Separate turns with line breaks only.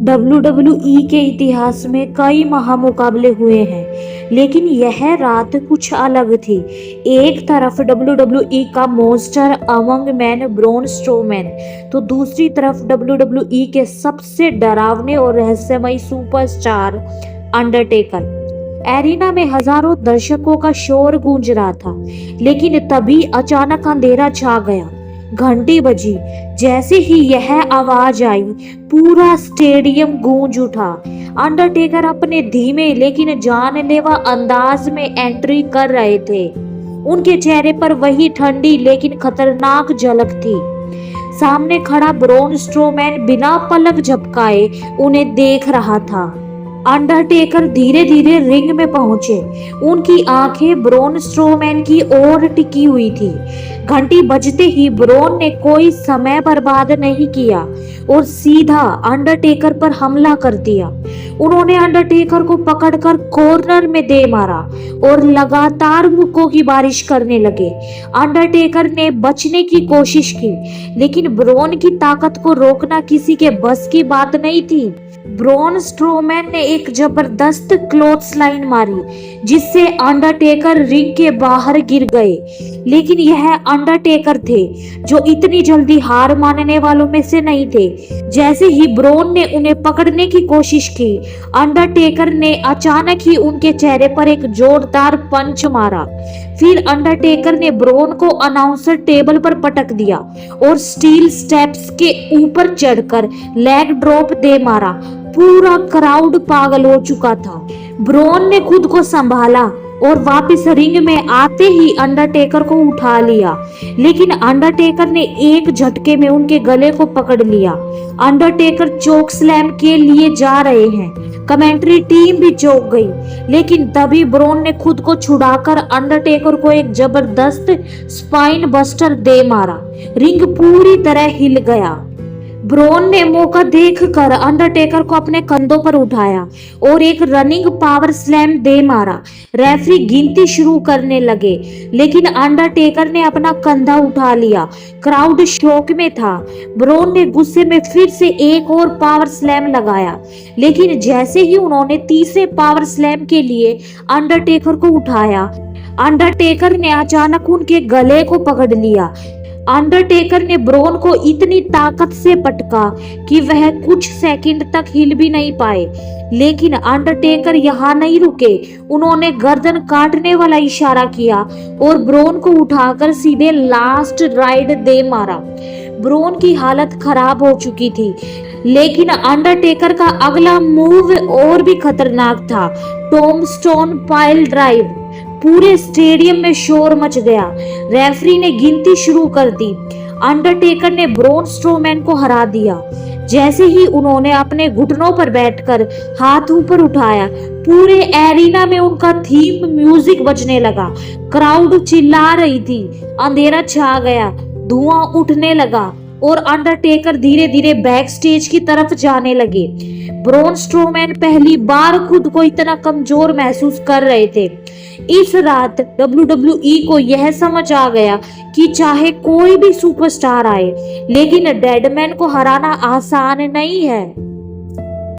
WWE के इतिहास में कई महामुकाबले हुए हैं, लेकिन यह रात कुछ अलग थी। एक तरफ WWE का मोस्टर अमंग मैन ब्रॉन स्ट्रोमैन, तो दूसरी तरफ WWE के सबसे डरावने और रहस्यमयी सुपरस्टार अंडरटेकर। एरिना में हजारों दर्शकों का शोर गूंज रहा था, लेकिन तभी अचानक अंधेरा छा गया। घंटी बजी। जैसे ही यह आवाज आई, पूरा स्टेडियम गूंज उठा। अंडरटेकर अपने धीमे लेकिन जानलेवा अंदाज में एंट्री कर रहे थे। उनके चेहरे पर वही ठंडी लेकिन खतरनाक झलक थी। सामने खड़ा ब्रॉन स्ट्रोमैन बिना पलक झपकाए उन्हें देख रहा था। अंडरटेकर धीरे धीरे रिंग में पहुंचे। उनकी आंखें ब्रॉन स्ट्रोमैन की ओर टिकी हुई थी। घंटी बजते ही ब्रॉन ने कोई समय बर्बाद नहीं किया और सीधा अंडरटेकर पर हमला कर दिया। उन्होंने अंडरटेकर को पकड़कर कॉर्नर में दे मारा और लगातार मुक्कों की बारिश करने लगे। अंडरटेकर ने बचने की कोशिश की, लेकिन ब्रॉन की ताकत को रोकना किसी के बस की बात नहीं थी। ब्रॉन स्ट्रोमैन ने एक जबरदस्त क्लोथस्लाइन मारी, जिससे अंडरटेकर रिंग के बाहर गिर गए। लेकिन यह अंडरटेकर थे जो इतनी जल्दी हार मानने वालों में से नहीं थे। जैसे ही ब्रॉन ने उन्हें पकड़ने की कोशिश की, अंडरटेकर ने अचानक ही उनके चेहरे पर एक जोरदार पंच मारा। फिर अंडरटेकर ने ब्रॉन को अनाउंसर टेबल पर पटक दिया और स्टील स्टेप्स के ऊपर चढ़कर लेग ड्रॉप दे मारा। पूरा क्राउड पागल हो चुका था। ब्रॉन ने खुद को संभाला और वापस रिंग में आते ही अंडरटेकर को उठा लिया, लेकिन अंडरटेकर ने एक झटके में उनके गले को पकड़ लिया। अंडरटेकर चोक स्लैम के लिए जा रहे हैं। कमेंट्री टीम भी चौंक गई, लेकिन तभी ब्रॉन ने खुद को छुड़ाकर अंडरटेकर को एक जबरदस्त स्पाइन बस्टर दे मारा। रिंग पूरी तरह हिल गया। ब्रॉन ने मौका देखकर अंडरटेकर को अपने कंधों पर उठाया और एक रनिंग पावर स्लैम दे मारा। रेफरी गिनती शुरू करने लगे, लेकिन अंडरटेकर ने अपना कंधा उठा लिया। क्राउड शॉक में था। ब्रॉन ने गुस्से में फिर से एक और पावर स्लैम लगाया, लेकिन जैसे ही उन्होंने तीसरे पावर स्लैम के लिए अंडरटेकर को उठाया, अंडरटेकर ने अचानक उनके गले को पकड़ लिया। अंडरटेकर ने ब्रॉन को इतनी ताकत से पटका कि वह कुछ सेकंड तक हिल भी नहीं पाए। लेकिन अंडरटेकर यहाँ नहीं रुके। उन्होंने गर्दन काटने वाला इशारा किया और ब्रॉन को उठाकर सीधे लास्ट राइड दे मारा। ब्रॉन की हालत खराब हो चुकी थी, लेकिन अंडरटेकर का अगला मूव और भी खतरनाक था। Tombstone pile drive. पूरे स्टेडियम में शोर मच गया। रेफरी ने गिनती शुरू कर दी। अंडरटेकर ने ब्रॉन स्ट्रोमैन को हरा दिया। जैसे ही उन्होंने अपने घुटनों पर बैठकर हाथ ऊपर उठाया, पूरे एरिना में उनका थीम म्यूजिक बजने लगा। क्राउड चिल्ला रही थी। अंधेरा छा गया, धुआं उठने लगा और अंडरटेकर धीरे धीरे बैक स्टेज की तरफ जाने लगे। ब्रॉन स्ट्रोमैन पहली बार खुद को इतना कमजोर महसूस कर रहे थे। इस रात WWE को यह समझ आ गया कि चाहे कोई भी सुपरस्टार आए, लेकिन डेडमैन को हराना आसान नहीं है।